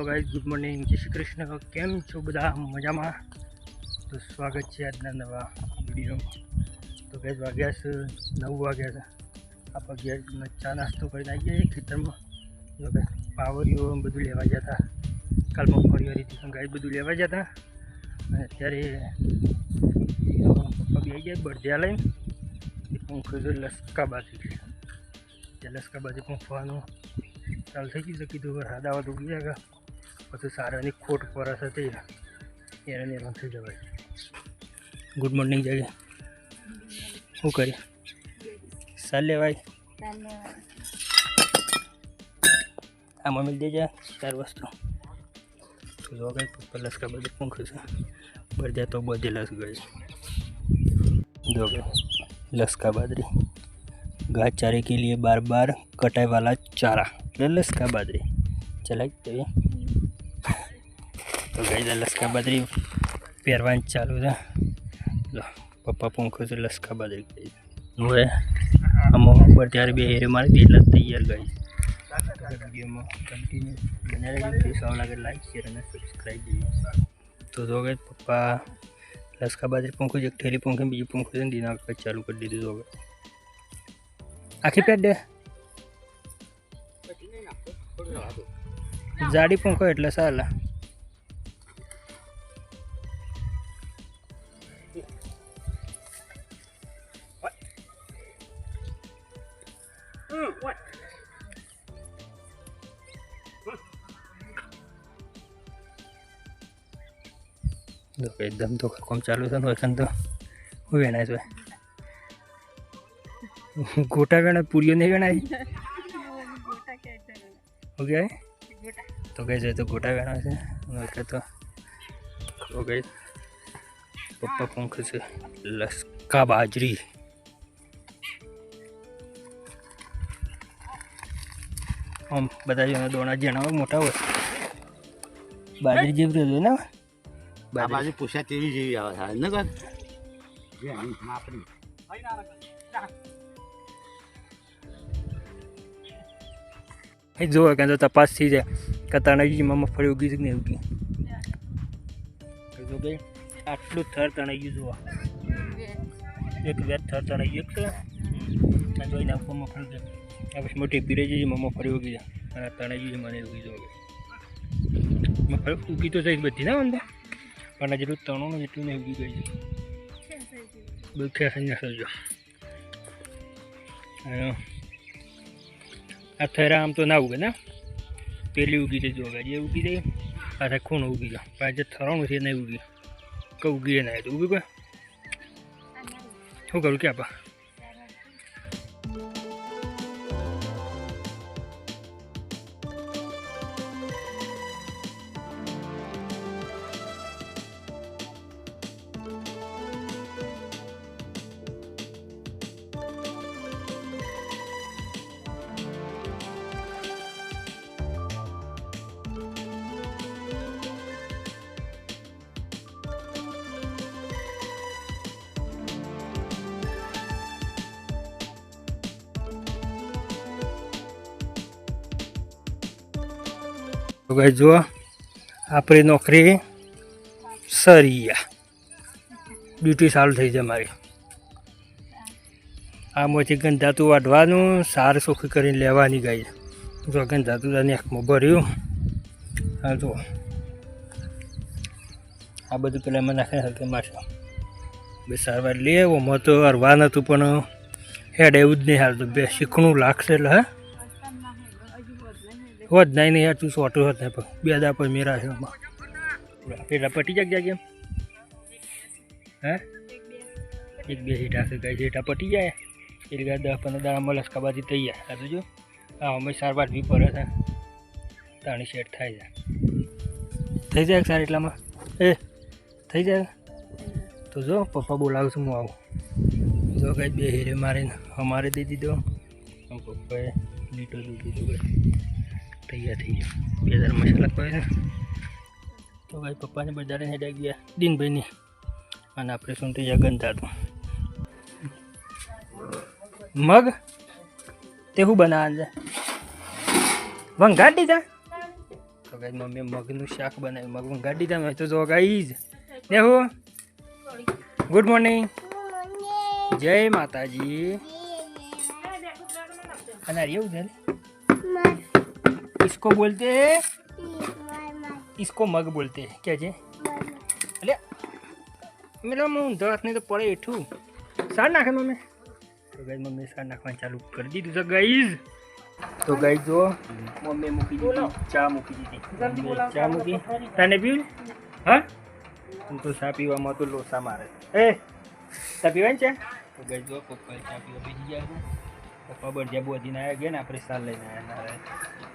Hello guys, good morning, जय श्री कृष्ण। केम छो बधा मजामा? तो स्वागत है आजना नवा विडियो। तो गाइस वाग्या 9 वाग्या था। आप अगियार चा नास्तो कर खेतर में जो पावरियो बधु लेवा जाता। काल मगफड़ी हरी थी गाय बधु लेवा जाता। अत्यारे पप्पा बी आई गया बर्दिया लईने पंखो जो लसका बाजू पंखवानो चालू थी गई। कीधु वरसाद आवा तो गया पीछे सारानी खोट परस थी एने थी जवाय। गुड मॉर्निंग जगे शू करी साल लेवाय आम मिल दे जा 4 वस्तु तो जो गई पप्पा लसका बाजू पंखो से बर्दिया तो बधे लस गई। जो गई लसका बाजरी घास चारे के लिए बार बार कटाई वाला चारा लसका बाजरी चलाई तो गई लसका बाजरी पेरवान चालू है। पप्पा पंखो से लसका बाजरी गई हुए हम त्यारे बे हेरे मारी दे तैयार गई। वीडियो में कंटिन्यू बने रहिए। साव लगे लाइक शेयर और सब्सक्राइब कीजिए। तो जो गए पप्पा लसका बाजरी पंखो एक ठेली पंखे बीजू पंखो से दीना चालू कर दीधु। जो गए आखी पेट दे जाडी पंखो एटले साला एकदम तो कम चालू था तो वेणा है गोटा वेणा पूरी नहीं वेणा हो गया है तो गए तो गोटा वेणा से तो हो गई। पप्पा पंखो से लसका बाजरी हम बताइए दोना जेना मोटा हो बाजरी जेव रहे ना बाजरी पूछा तेरी जेवी आवे न कर ये हम अपनी जो क्या तपास थी जाए तणाई में मगफड़ी उगी कि नहीं उगी। जो गई आटलू थर तणाई जो एक वेर थर तणाई एक जो मगफड़ी बस मोटी पीरे जी मगफड़ी उगी जाए तणाई मैंने उगी। जो गई मगफड़ी उगी तो सही बची ना अंदर પણ જેટલું તણું એટલું નહીં ઉગી ગઈ છે બધું ખેંચાઈ ના સજો આ થેરા આમ તો ના ઉગે ને પેલી ઉગી જાય જોગા જે ઉગી જાય પાછા ખૂણ ઉગી જાય પાછા જે થરાણું છે નહીં ઉગી કે ઉગી ના તો ઉગી કોઈ શું કરું કે આપા तो गई जो अपनी नौकरी सरिया ड्यूटी चालू थी जाए मारी आमथी गंधातु वाढ़वानु सार सोखी कर लेवानी गई। जो गंधातु नेक में भर्यु हाँ जो आ बधु पेला में नाखे हल्के मारशो बे सारवार ले मैं तो हरवा नतु पण हेड एवं ज नहीं हाल तो बे शीखणु लागशे एटले हाँ होत नहीं यार तू सोटो होत नहीं बेदा पर मेरा है पेला पटी जाए हाँ एक बे हीटा से गई हीटा पटी जाए एक 10-15 दाड़ा में लसका बाजी तैयार आ तो जो हाँ हमें सार बार भी पड़े था ताणी सेट थी जाए सार एटला में ए थी जाए तो जो पप्पा बोलाव छूँ हूँ आऊँ जो कहीं बे हीरे मारे हमारे दे दीधो पप्पाए लीटो दूध दीधो तैयार थी गया बेदार मसाला पाए तो भाई पप्पा ने बजारे हेडा गया दिन भाई नहीं અને આપણે સુનતી जा गंधातु मग ते हूँ बना वंगाट दीधा તો ગાઈસ મમ્મી મગનું શાક બનાવ્યું, મગ વંગાડી દીધા મેં તો જો ગાઈસ ને હું ગુડ મોર્નિંગ, જય માતાજી. અને એવું છે इसको बोलते हैं, इसको मग बोलते हैं क्या जे. अरे मेरा मुँह दर्द नहीं तो पड़े एठू सार नाखे मम्मी. तो गई मम्मी सार नाखवा चालू कर दी तो गाइस. तो गाइस जो मम्मी मूकी दी चा मूकी दी चा मूकी तने पीव हाँ तुम तो चा पीवा तो लोसा मारे ए चा पीवा चा. तो गाइस जो पप्पा चा पीवा बीजी गया, पप्पा बढ़िया बोधी ना गया ना अपने साल लेने आया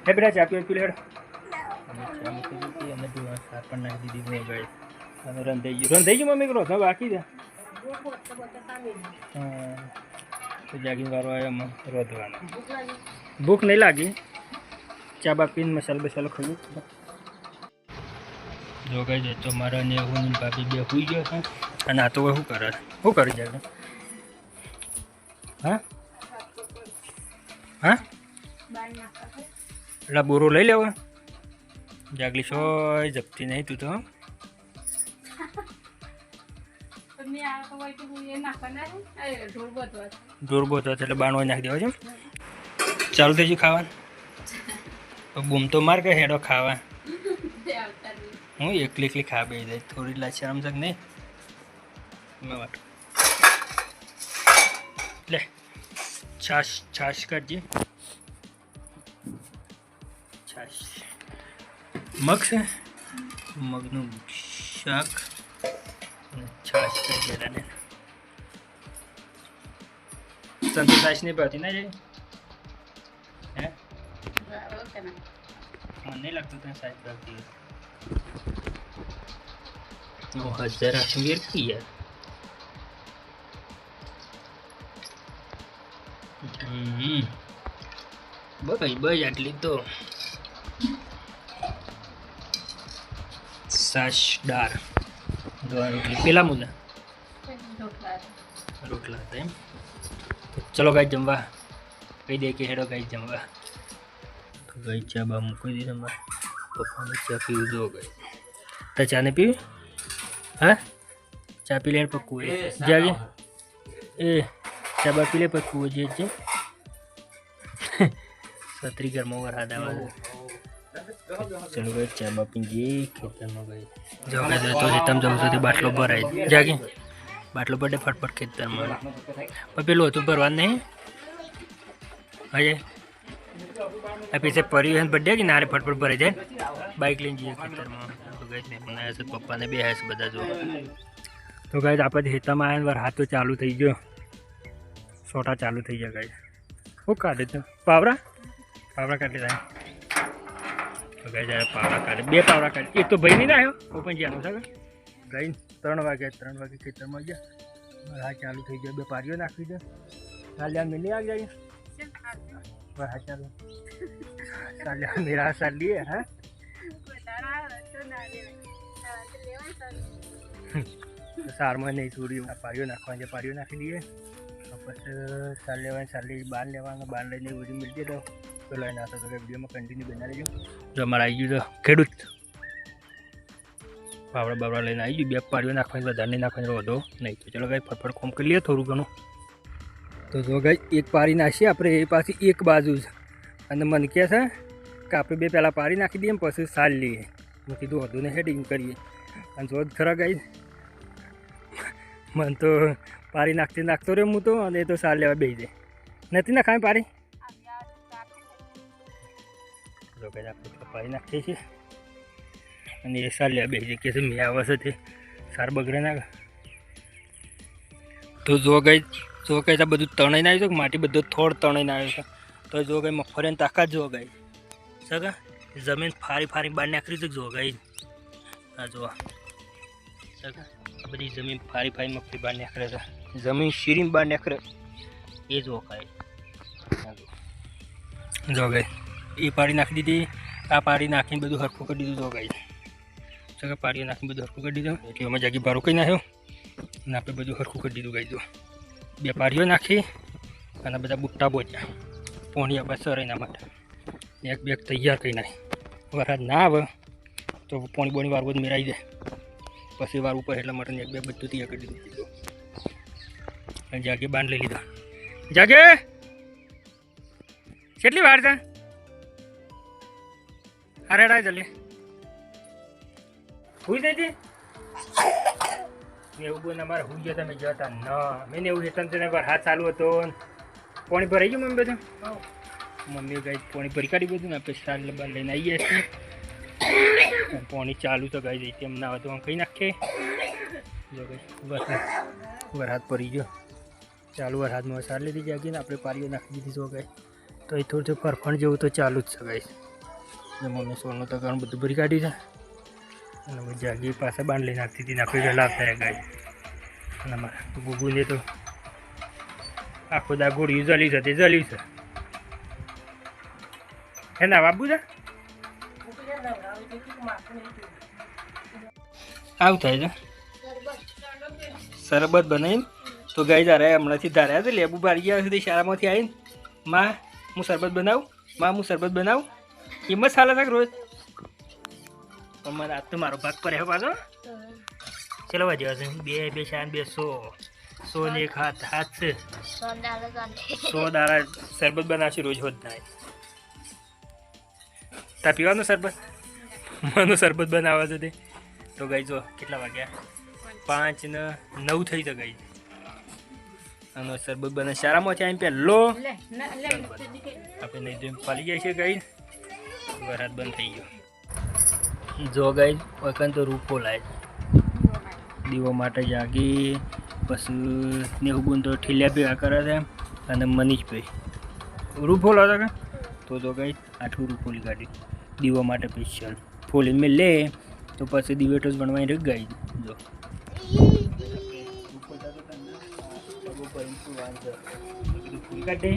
है बेटा चा पीवा पी लेड़ चा मूकी दी અને પીવા સાર પણ નાખી દીધી મેં ગાઈસ. અને રંધાઈ ગયું મમ્મી કરો તો બાકી છે. હા તો જાગીને વારો આવ્યો એમાં રોધવાનો. ભૂખ નહીં લાગી, ચા બા પીને મસાલો બસાલો ખાઈ. જો ગાઈસ તો મારા ને હું ભાભી બે સુઈ ગયો છે અને આ તો શું કરે જાય. હા હા એટલે બોરો લઈ લેવા. જાગલી સોય જપતી નહીં તું તો. ઢોર બોતો એટલે બાણવા નાખી દેવા છે. ચાલુ થઈ ગયું ખાવાનું. બૂમ તો માર કે હેડો ખાવા. હું એકલી ખા બે જાય થોડી લા શરમ તક નહીં. લે છાશ કરજે. છાશ મગ છે, મગનું શાક અને છાશ કરજે. સંતો છાશ નહીં ભાવતી ના જાય હે? મને નહીં લાગતું તને છાશ ભાવતી. 9000 આઠમી યાર. બસ આટલી તો સાસદાર રોટલી પેલા મુદ્દા રોટલા હતા એમ. ચલો ગાઈ જમવા કહી દે કે હેડો ગાઈ જમવા. તો ગાઈ ચા બા મૂકી દીધી અમારે પપ્પાને ચા પીવું જો ગઈ. તો ચા ને પીવી હા ચા પી લે પક્કું જાગે એ ચા બા પી લે પક્કું જે છે. છત્રી ઘરમાં વરસાદ આવે. ચલો ભાઈ ચા બાપી જે ખેતરમાં ગઈ જો તો તમે જવું છો તે બાટલો ભરાય જાગે. બાટલો પડે ફટફટ ખેતરમાં પણ પેલું હતું ભરવાનું નહીં. હજે આ પીછે પરિવહન પડે કે નારે ફટફટ ભરાઈ જાય. બાઇક લઈને જઈએ ખેતરમાં. તો ગઈ નહીં મને આવ્યા છે પપ્પાને બે આવ્યા છે બધા જો. તો ગઈ આપણે ખેતરમાં આવ્યા વરસાદ તો ચાલુ થઈ ગયો. સોટા ચાલુ થઈ ગયા ગઈ. શું કાઢે તો પાવરા કાઢી થાય. તો ગઈ જાય પાવરા કાઢે બે પાવરા કાઢે. એક તો ભાઈ નહીં આવ્યો હું પણ જ્યાંનું છે ગઈ 3 વાગે ખેતરમાં ગયા. હા ચાલુ થઈ ગયો. બે પારીઓ નાખી દે ચાલ્યા મિલી આવી જાય. હા ચાલો ચાલ્યા મેરા સાલ લીએ હા સારમાં નહીં છોડી પારીઓ નાખવાની છે. પારીઓ નાખી દઈએ પછી સાલ લેવાની સાલી બહાર લેવાના બહાર લઈને બધું મિલતી તો પેલા નાખો તો વિડીયોમાં કન્ટિન્યુ બનાવી લેજો. જો અમારે આવી ગયું તો ખેડૂત બાબરા લઈને આવી ગયું. બે પાડીઓ નાખવાની વધારે નહીં નાખવાની વધો નહીં. તો ચલો ગાઈ ફટફટ કોમ કરી લઈએ થોડું ઘણું. તો જો ગાઈ એક પારી નાખીએ આપણે એ પાછી એક બાજુ જ. અને મને કહે છે કે આપણે બે પહેલાં પારી નાખી દઈએ પછી સાલ લઈએ. મેં કીધું વધુ ને હેડિંગ કરીએ. અને જો ખરા ગાઈ મને તો પારી નાખતો રહ્યો હું તો. અને એ તો સાલ લેવા બેસી જાય નથી નાખાય પારી. જો ગાઈ આપણે પારી નાખીએ છીએ અને એ સાર લેવા બેસી જાય કે મેં આવશે તે સાર બગડે ના. તો જો ગઈ આ બધું તણાઈને આવ્યું છે માટી બધું થોડ તણાઈને આવ્યું છે. તો જો ગઈ મગફળીની તાકાત જો ગઈ સગા જમીન ફારી બહાર નાખી છે. જો ગઈ આ જો સગા આ બધી જમીન ફારી મગફળી બહાર નાખે છે. જમીન શીરીને બહાર નાખે એ જો કાંઈ જો ગઈ એ પાડી નાખી દીધી. આ પાડી નાખીને બધું હરખું કરી દીધું. જો ગઈ સગા પાડીઓ નાખીને બધું હરખું કરી દીધું. એટલે અમે જાગી બારો કહી નાખ્યો અને આપણે બધું હરખું કરી દીધું. ગઈ જો બે પાડીઓ નાખી અને બધા બુટ્ટા બોચ્યા પોણી આપણે સર એના માટે એક બેગ તૈયાર કરી નાખી. વરસાદ ના આવે તો પોણી બોણી વારવું જ મેરાઈ જાય પછી વાર ઉપર એટલા માટે એક બે બધું તૈયાર કરી દીધું અને જાગે બાંધ લઈ લીધો જાગે કેટલી વાર છે અરે રા જલ્દી હુઈ જતી એવું બોલ અમારે હુઈ ગયા તમે જતા ના મેં એવું હેતન છે હાથ ચાલુ હતો પાણી ભરાઈ ગયું મમ્મી બધું મમ્મી ગઈ પાણી ભરી કાઢી બધું ને આપણે સાર લબાર લઈને આવીએ છીએ પાણી ચાલુ તો ગઈ જઈ તેમ ના હોય તો આમ કહી નાખીએ જો ગઈ બસ વરસાદ પડી ગયો ચાલુ વરસાદમાં સાર લીધી જાગીને આપણે પારીઓ નાખી દીધી તો ગઈ તો એ થોડું ફરફણ જેવું તો ચાલુ જ છે ગઈ મમ્મી સોનું તો ઘણું બધું ભરી કાઢ્યું છે અને જાગી પાસે બાંધ લઈ નાખતી હતી ને આપણે વહેલા થયા ગાય અને અમારા ગુગુને તો આખો દા ગોળીયું જલ્યું છે તે જલ્યું છે હે ના બાબુ છે આવું થાય છે શરબત બનાવીને તો ગાય ધારે હમણાંથી ધાર્યા છે લેબુ બારી ગયા સુધી શાળામાંથી આવીને માં હું શરબત બનાવું હિંમત ચાલે છે રોજ પણ મને આજ તો મારો ભાગ પડે પાછો ચલો વાજ્યા છે બે શાન 200 ને એક હાથ છે 100 દાડા શરબત બનાવશે રોજ હોત ના તા પીવાનું શરબત મને શરબત બનાવવા છે તે તો ગઈ જો કેટલા વાગ્યા 5 ને 9 થઈ ગઈ અને શરબત બને શાળામાંથી આવીને પહેલો આપણે નહીં તો પાલી જાય છે ગઈ વરસાદ બંધ થઈ ગયો જો ગઈ વખત તો રૂપો લાય દીવો માટે જાગી પછી નેહુબુન તો ઠીલ્યા ભેગા કરે છે અને મનીષભાઈ રૂપો લાવતા કે તો ગઈ આઠું રૂપોલી કાઢી દીવો માટે સ્પેશિયલ ફોલીને મેં લે તો પછી દિવેટોસ બનવાની રહી ગઈ જો ફૂલ કાઢે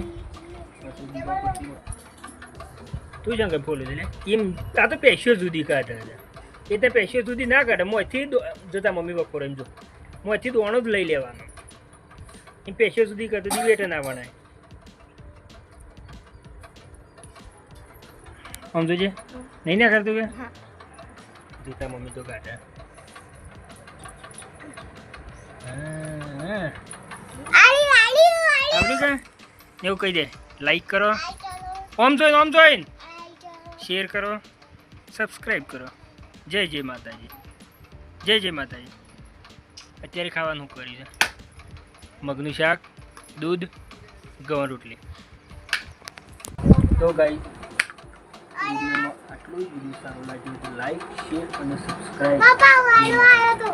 તું જ અંગે ફોલી દે એમ આ તો પેશિયો સુધી કાઢે એ તો પેશિયો સુધી ના કાઢે મોંથી જોતા મમ્મી બપોર એમ જો મોંથી દોણો જ લઈ લેવાનો એમ પેશિયો સુધી કાઢે દિવેટ ના બનાય સમજો છે નહીં ના કરતું કે જોતા મમ્મી તો કાઢે આવડ્યું છે એવું કહી દે લાઈક કરો ઓમ જોઈને શેર કરો સબસ્ક્રાઈબ કરો જય જય માતાજી અત્યારે ખાવાનું કર્યું છે મગનું શાક દૂધ ગવણ રોટલી તો ગાઈ વિડીયોમાં આટલું જ વિડીયો સારું લાગ્યું તો લાઈક શેર અને સબસ્ક્રાઈબ